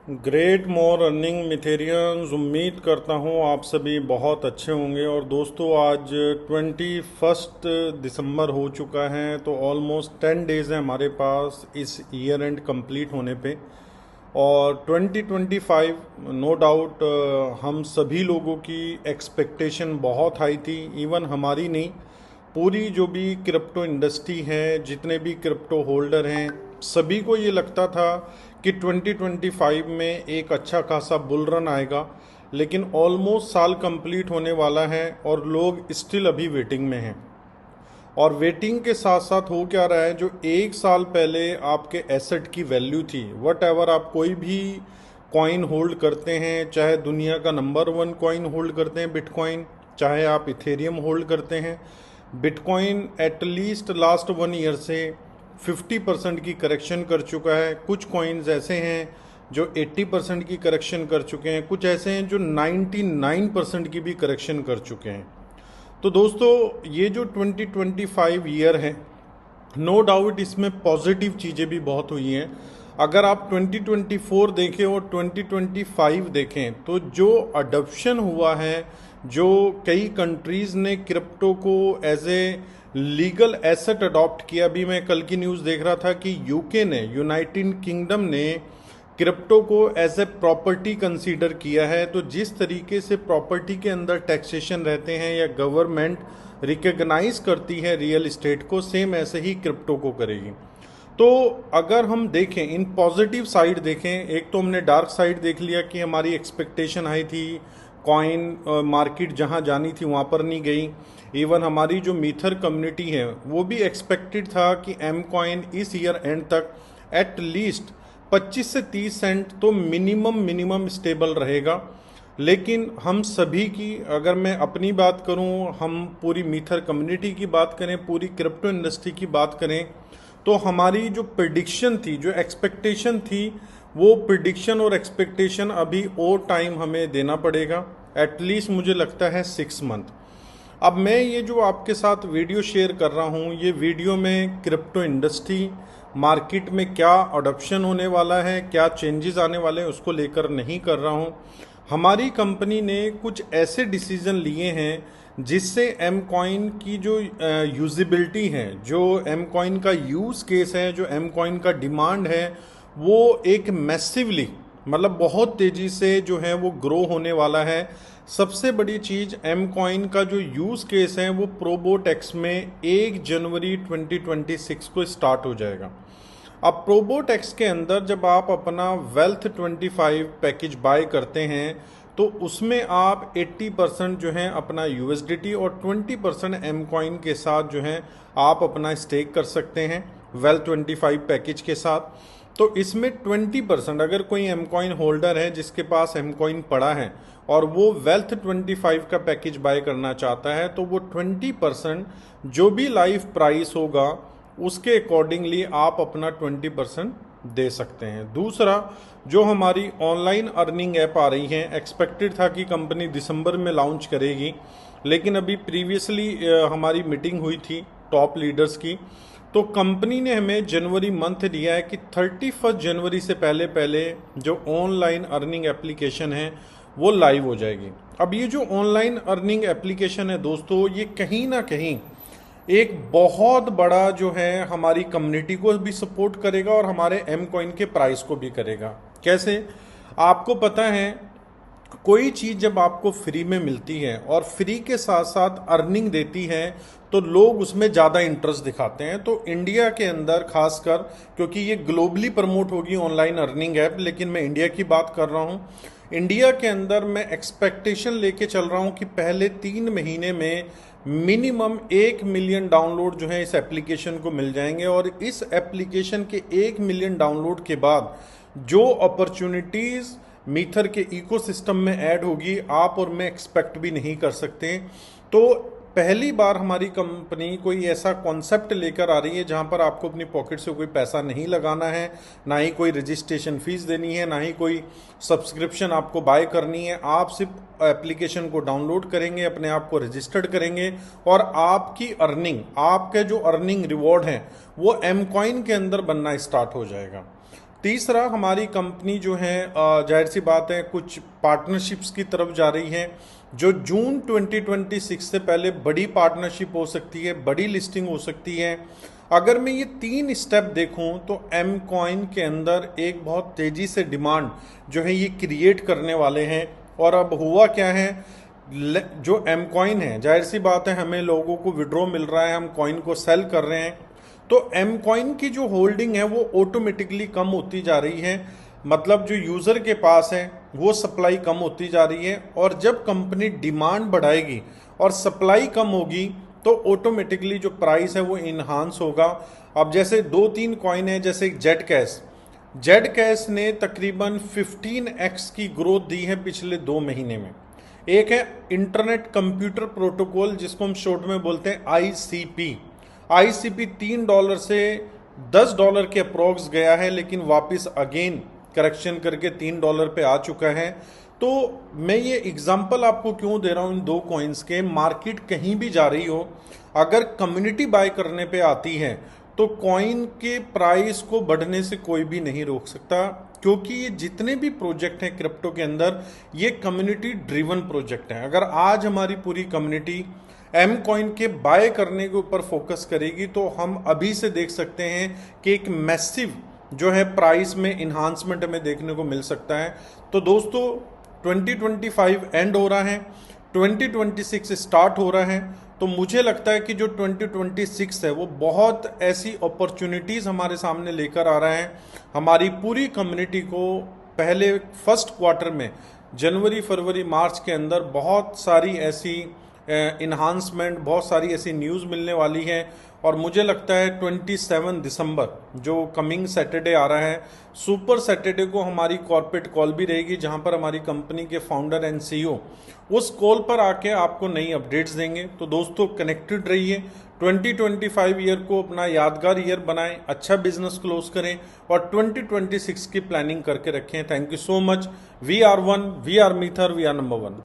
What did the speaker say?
Great मोर earning मिथेरियंस। उम्मीद करता हूँ आप सभी बहुत अच्छे होंगे। और दोस्तों, आज 21 दिसंबर हो चुका है, तो ऑलमोस्ट 10 डेज़ हैं हमारे पास इस ईयर एंड कंप्लीट होने पे। और 2025 नो डाउट हम सभी लोगों की एक्सपेक्टेशन बहुत हाई थी। इवन हमारी नहीं, पूरी जो भी क्रिप्टो इंडस्ट्री है, जितने भी क्रिप्टो होल्डर हैं, सभी को ये लगता था कि 2025 में एक अच्छा खासा बुल रन आएगा। लेकिन ऑलमोस्ट साल कंप्लीट होने वाला है और लोग स्टिल अभी वेटिंग में हैं। और वेटिंग के साथ साथ हो क्या रहा है, जो एक साल पहले आपके एसेट की वैल्यू थी, वट एवर आप कोई भी कॉइन होल्ड करते हैं, चाहे दुनिया का नंबर 1 कॉइन होल्ड करते हैं बिटकॉइन, चाहे आप इथेरियम होल्ड करते हैं, बिटकॉइन एटलीस्ट लास्ट 1 ईयर से 50% की करेक्शन कर चुका है। कुछ कॉइन्स ऐसे हैं जो 80% की करेक्शन कर चुके हैं, कुछ ऐसे हैं जो 99% की भी करेक्शन कर चुके हैं। तो दोस्तों, ये जो 2025 ईयर है, नो डाउट इसमें पॉजिटिव चीज़ें भी बहुत हुई हैं। अगर आप 2024 देखें और 2025 देखें, तो जो अडॉप्शन हुआ है, जो कई कंट्रीज़ ने क्रिप्टो को as a legal asset adopt किया। अभी मैं कल की न्यूज़ देख रहा था कि यूके ने, यूनाइटेड किंगडम ने क्रिप्टो को एज ए प्रॉपर्टी कंसीडर किया है। तो जिस तरीके से प्रॉपर्टी के अंदर टैक्सेशन रहते हैं या गवर्नमेंट रिकग्नाइज करती है रियल इस्टेट को, सेम ऐसे ही क्रिप्टो को करेगी। तो अगर हम देखें, इन पॉजिटिव साइड देखें, एक तो हमने डार्क साइड देख लिया कि हमारी एक्सपेक्टेशन हाई थी, कॉइन मार्केट जहां जानी थी वहां पर नहीं गई। इवन हमारी जो मीथर कम्युनिटी है, वो भी एक्सपेक्टेड था कि एम कॉइन इस ईयर एंड तक एट लीस्ट 25 से 30 सेंट तो मिनिमम स्टेबल रहेगा। लेकिन हम सभी की, अगर मैं अपनी बात करूं, हम पूरी मीथर कम्युनिटी की बात करें, पूरी क्रिप्टो इंडस्ट्री की बात करें, तो हमारी जो प्रिडिक्शन थी, जो एक्सपेक्टेशन थी, वो प्रिडिक्शन और एक्सपेक्टेशन अभी और टाइम हमें देना पड़ेगा। एटलीस्ट मुझे लगता है 6 मंथ। अब मैं ये जो आपके साथ वीडियो शेयर कर रहा हूँ, ये वीडियो में क्रिप्टो इंडस्ट्री मार्केट में क्या अडॉप्शन होने वाला है, क्या चेंजेस आने वाले हैं, उसको लेकर नहीं कर रहा हूँ। हमारी कंपनी ने कुछ ऐसे डिसीजन लिए हैं जिससे एम कॉइन की जो यूजिबिलिटी है, जो एम कॉइन का यूज़ केस है, जो एम कॉइन का डिमांड है, वो एक मैसिवली, मतलब बहुत तेज़ी से जो है वो ग्रो होने वाला है। सबसे बड़ी चीज़, एम कॉइन का जो यूज़ केस है वो प्रोबोट एक्स में 1 जनवरी 2026 को स्टार्ट हो जाएगा। अब प्रोबोट एक्स के अंदर जब आप अपना वेल्थ 25 पैकेज बाय करते हैं, तो उसमें आप 80% जो है अपना यूएसडीटी और 20% एम कॉइन के साथ जो है आप अपना स्टेक कर सकते हैं वेल्थ 25 पैकेज के साथ। तो इसमें 20%, अगर कोई एम कॉइन होल्डर है जिसके पास एम कॉइन पड़ा है और वो वेल्थ 25 का पैकेज बाय करना चाहता है, तो वो 20% जो भी लाइव प्राइस होगा उसके अकॉर्डिंगली आप अपना 20% दे सकते हैं। दूसरा, जो हमारी ऑनलाइन अर्निंग ऐप आ रही है, एक्सपेक्टेड था कि कंपनी दिसंबर में लॉन्च करेगी, लेकिन अभी प्रीवियसली हमारी मीटिंग हुई थी टॉप लीडर्स की, तो कंपनी ने हमें जनवरी मंथ दिया है कि 31 जनवरी से पहले पहले जो ऑनलाइन अर्निंग एप्लीकेशन है वो लाइव हो जाएगी। अब ये जो ऑनलाइन अर्निंग एप्लीकेशन है दोस्तों, ये कहीं ना कहीं एक बहुत बड़ा जो है हमारी कम्युनिटी को भी सपोर्ट करेगा और हमारे एम कॉइन के प्राइस को भी करेगा। कैसे? आपको पता है, कोई चीज़ जब आपको फ्री में मिलती है और फ्री के साथ साथ अर्निंग देती है, तो लोग उसमें ज़्यादा इंटरेस्ट दिखाते हैं। तो इंडिया के अंदर खासकर, क्योंकि ये ग्लोबली प्रमोट होगी ऑनलाइन अर्निंग ऐप, लेकिन मैं इंडिया की बात कर रहा हूँ। इंडिया के अंदर मैं एक्सपेक्टेशन लेके चल रहा हूँ कि पहले 3 महीने में मिनिमम 1 मिलियन डाउनलोड जो है इस एप्लीकेशन को मिल जाएंगे। और इस एप्लीकेशन के 1 मिलियन डाउनलोड के बाद जो अपॉर्चुनिटीज़ मीथर के इकोसिस्टम में ऐड होगी, आप और मैं एक्सपेक्ट भी नहीं कर सकते। तो पहली बार हमारी कंपनी कोई ऐसा कॉन्सेप्ट लेकर आ रही है जहां पर आपको अपनी पॉकेट से कोई पैसा नहीं लगाना है, ना ही कोई रजिस्ट्रेशन फीस देनी है, ना ही कोई सब्सक्रिप्शन आपको बाय करनी है। आप सिर्फ एप्लीकेशन को डाउनलोड करेंगे, अपने आप को रजिस्टर्ड करेंगे और आपकी अर्निंग, आपके जो अर्निंग रिवॉर्ड है वो एम कॉइन के अंदर बनना स्टार्ट हो जाएगा। तीसरा, हमारी कंपनी जो है जाहिर सी बात है कुछ पार्टनरशिप्स की तरफ जा रही है जो जून 2026 से पहले बड़ी पार्टनरशिप हो सकती है, बड़ी लिस्टिंग हो सकती है। अगर मैं ये 3 स्टेप देखूं तो एम कॉइन के अंदर एक बहुत तेज़ी से डिमांड जो है ये क्रिएट करने वाले हैं। और अब हुआ क्या है, जो एम कॉइन है, जाहिर सी बात है हमें लोगों को विड्रॉ मिल रहा है, हम कॉइन को सेल कर रहे हैं, तो एम कॉइन की जो होल्डिंग है वो ऑटोमेटिकली कम होती जा रही है। मतलब जो यूज़र के पास है वो सप्लाई कम होती जा रही है, और जब कंपनी डिमांड बढ़ाएगी और सप्लाई कम होगी तो ऑटोमेटिकली जो प्राइस है वो इन्हांस होगा। अब जैसे 2-3 कॉइन है, जैसे जेड कैश ने तकरीबन 15x की ग्रोथ दी है पिछले 2 महीने में। एक है इंटरनेट कंप्यूटर प्रोटोकॉल जिसको हम शॉर्ट में बोलते हैं आईसीपी $3 से $10 के अप्रोक्स गया है, लेकिन वापस अगेन करेक्शन करके $3 पे आ चुका है। तो मैं ये एग्जांपल आपको क्यों दे रहा हूँ इन 2 कॉइन्स के, मार्केट कहीं भी जा रही हो, अगर कम्युनिटी बाय करने पे आती है तो कॉइन के प्राइस को बढ़ने से कोई भी नहीं रोक सकता, क्योंकि ये जितने भी प्रोजेक्ट हैं क्रिप्टो के अंदर ये कम्युनिटी ड्रिवन प्रोजेक्ट हैं। अगर आज हमारी पूरी कम्युनिटी एम कॉइन के बाय करने के ऊपर फोकस करेगी तो हम अभी से देख सकते हैं कि एक मैसिव जो है प्राइस में इन्हांसमेंट हमें देखने को मिल सकता है। तो दोस्तों 2025 एंड हो रहा है, 2026 स्टार्ट हो रहा है, तो मुझे लगता है कि जो 2026 है वो बहुत ऐसी अपॉर्चुनिटीज़ हमारे सामने लेकर आ रहा है। हमारी पूरी कम्युनिटी को पहले फर्स्ट क्वार्टर में जनवरी, फरवरी, मार्च के अंदर बहुत सारी ऐसी इन्हांसमेंट, बहुत सारी ऐसी न्यूज़ मिलने वाली है। और मुझे लगता है 27 दिसंबर जो कमिंग सैटरडे आ रहा है, सुपर सैटरडे को हमारी कॉर्पोरेट कॉल भी रहेगी जहां पर हमारी कंपनी के फाउंडर एंड सीईओ उस कॉल पर आके आपको नई अपडेट्स देंगे। तो दोस्तों कनेक्टेड रहिए, 2025 ईयर को अपना यादगार ईयर बनाएं, अच्छा बिजनेस क्लोज करें और 2026 की प्लानिंग करके रखें। Thank you so much. We are one, we are मीथर, वी आर नंबर 1।